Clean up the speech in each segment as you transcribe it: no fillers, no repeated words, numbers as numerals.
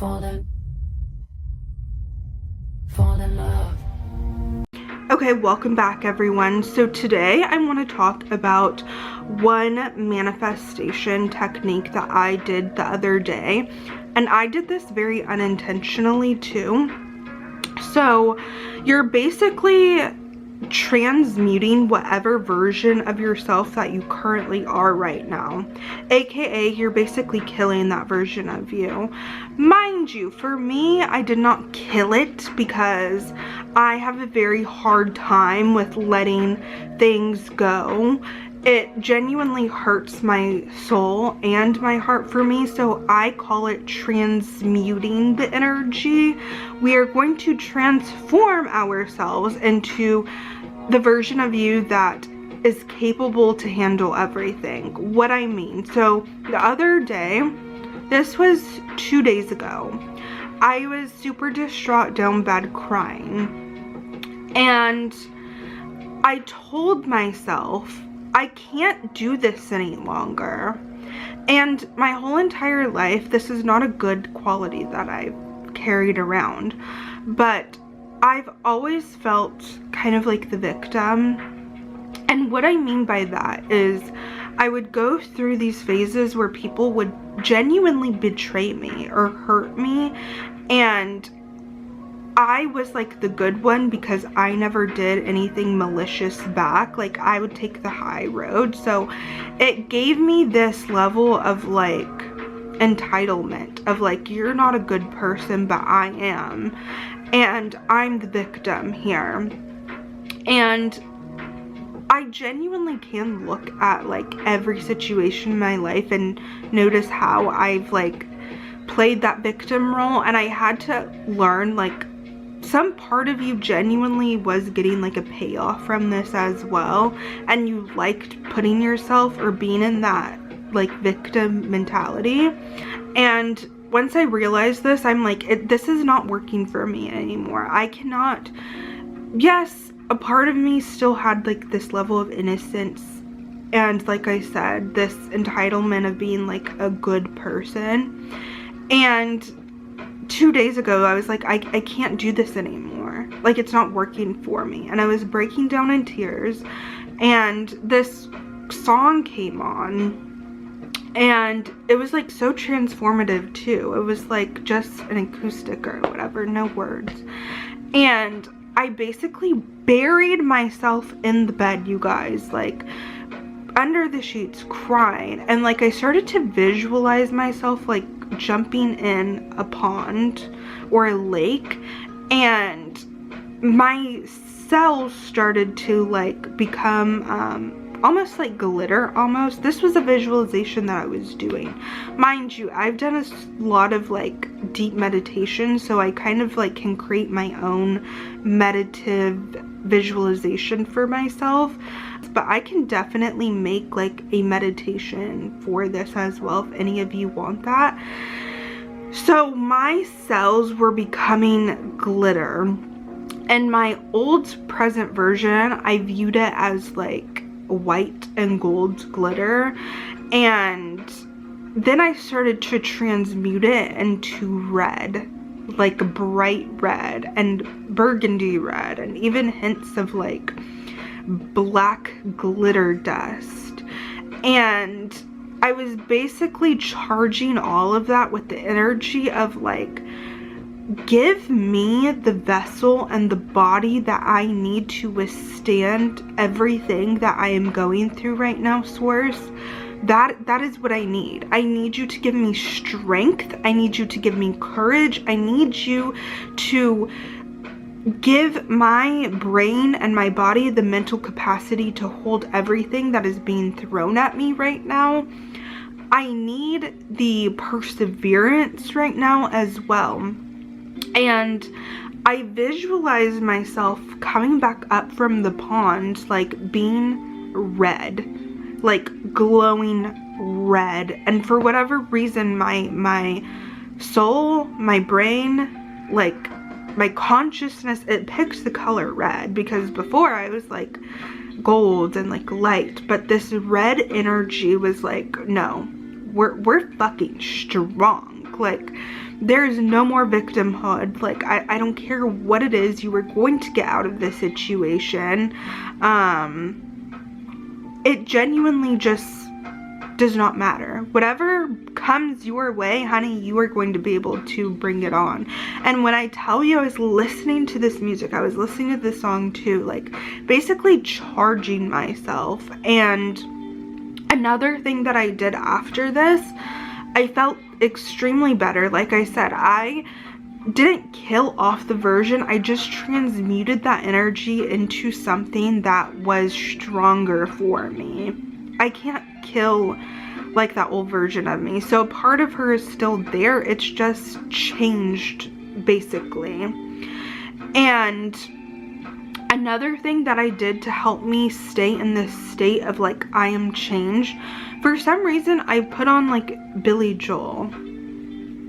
fall in love. Okay, welcome back everyone. So today I want to talk about one manifestation technique that I did the other day, and I did this very unintentionally too. So you're basically transmuting whatever version of yourself that you currently are right now, aka you're basically killing that version of you. Mind you, for me, I did not kill it because I have a very hard time with letting things go. It genuinely hurts my soul and my heart for me, so I call it transmuting the energy. We are going to transform ourselves into the version of you that is capable to handle everything. What I mean, so the other day, this was 2 days ago, I was super distraught, down bad, crying, and I told myself, I can't do this any longer. And my whole entire life, this is not a good quality that I've carried around, but I've always felt kind of like the victim. And what I mean by that is I would go through these phases where people would genuinely betray me or hurt me, and I was like the good one because I never did anything malicious back. Like, I would take the high road, so it gave me this level of like entitlement of like, you're not a good person, but I am, and I'm the victim here. And I genuinely can look at like every situation in my life and notice how I've like played that victim role, and I had to learn like some part of you genuinely was getting like a payoff from this as well, and you liked putting yourself or being in that like victim mentality. And once I realized this, I'm like, this is not working for me anymore. I cannot. Yes, a part of me still had like this level of innocence, and like I said, this entitlement of being like a good person. And 2 days ago, I was like, I can't do this anymore. Like, it's not working for me. And I was breaking down in tears, and this song came on, and it was like so transformative too. It was like just an acoustic or whatever, no words. And I basically buried myself in the bed, you guys, like under the sheets, crying. And like I started to visualize myself like jumping in a pond or a lake, and my cells started to like become almost like glitter almost. This was a visualization that I was doing. Mind you, I've done a lot of like deep meditation, so I kind of like can create my own meditative visualization for myself, but I can definitely make like a meditation for this as well if any of you want that. So my cells were becoming glitter, and my old present version, I viewed it as like white and gold glitter, and then I started to transmute it into red, like bright red and burgundy red, and even hints of like black glitter dust. And I was basically charging all of that with the energy of like, give me the vessel and the body that I need to withstand everything that I am going through right now, Source. That is what I need. I need you to give me strength. I need you to give me courage. I need you to give my brain and my body the mental capacity to hold everything that is being thrown at me right now. I need the perseverance right now as well. And I visualize myself coming back up from the pond, like being red, like glowing red. And for whatever reason, my soul, my brain, like my consciousness, it picks the color red, because before I was like gold and like light, but this red energy was like, no, we're fucking strong. back. Like, there's no more victimhood. Like, I don't care what it is you were going to get out of this situation. It genuinely just does not matter. Whatever comes your way, honey, you are going to be able to bring it on. And when I tell you I was listening to this music, I was listening to this song too, like basically charging myself. And another thing that I did after this, I felt extremely better. Like I said, I didn't kill off the version, I just transmuted that energy into something that was stronger for me. I can't kill like that old version of me, so part of her is still there, it's just changed basically. And another thing that I did to help me stay in this state of like I am changed, for some reason I put on like Billy Joel,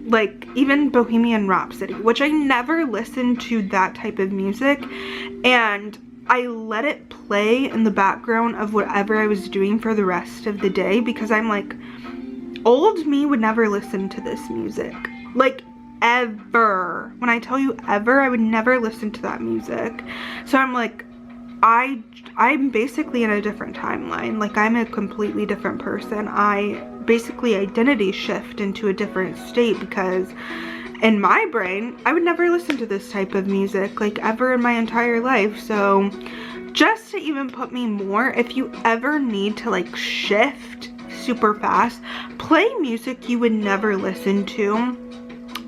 like even Bohemian Rhapsody, which I never listened to that type of music, and I let it play in the background of whatever I was doing for the rest of the day, because I'm like, old me would never listen to this music. Like, ever. When I tell you ever, I would never listen to that music. So I'm like, I'm basically in a different timeline. Like, I'm a completely different person. I basically identity shift into a different state, because in my brain, I would never listen to this type of music, like, ever in my entire life. So just to even put me more, if you ever need to like shift super fast, play music you would never listen to.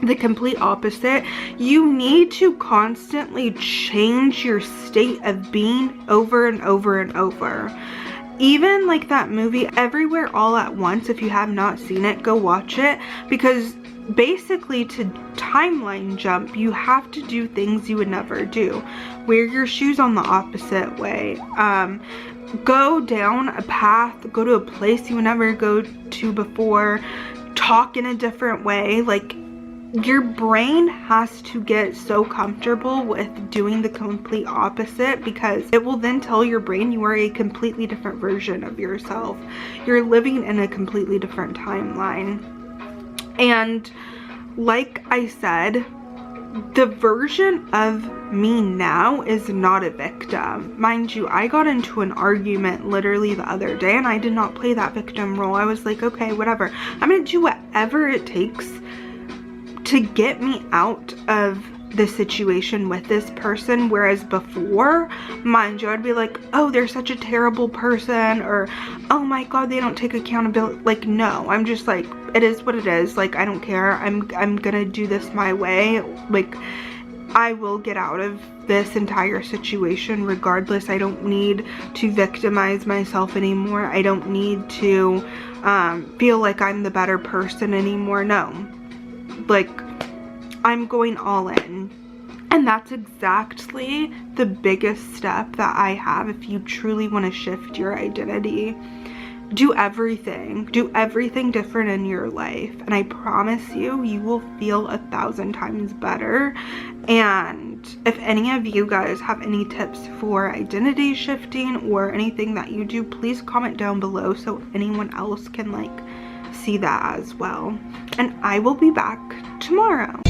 The complete opposite. You need to constantly change your state of being over and over and over. Even like that movie Everywhere All at Once, if you have not seen it, go watch it, because basically to timeline jump, you have to do things you would never do. Wear your shoes on the opposite way. Go down a path, go to a place you would never go to before, talk in a different way. Like, your brain has to get so comfortable with doing the complete opposite, because it will then tell your brain you are a completely different version of yourself. You're living in a completely different timeline. And like I said, the version of me now is not a victim. Mind you, I got into an argument literally the other day, and I did not play that victim role. I was like, okay, whatever. I'm gonna do whatever it takes to get me out of the situation with this person. Whereas before, mind you, I'd be like, oh, they're such a terrible person, or oh my god, they don't take accountability. Like, no, I'm just like, it is what it is. Like, I don't care. I'm gonna do this my way. Like, I will get out of this entire situation regardless. I don't need to victimize myself anymore. I don't need to feel like I'm the better person anymore. No, like, I'm going all in. And that's exactly the biggest step that I have if you truly want to shift your identity. Do everything different in your life, and I promise you, you will feel 1,000 times better. And if any of you guys have any tips for identity shifting or anything that you do, please comment down below so anyone else can like see that as well. And I will be back tomorrow.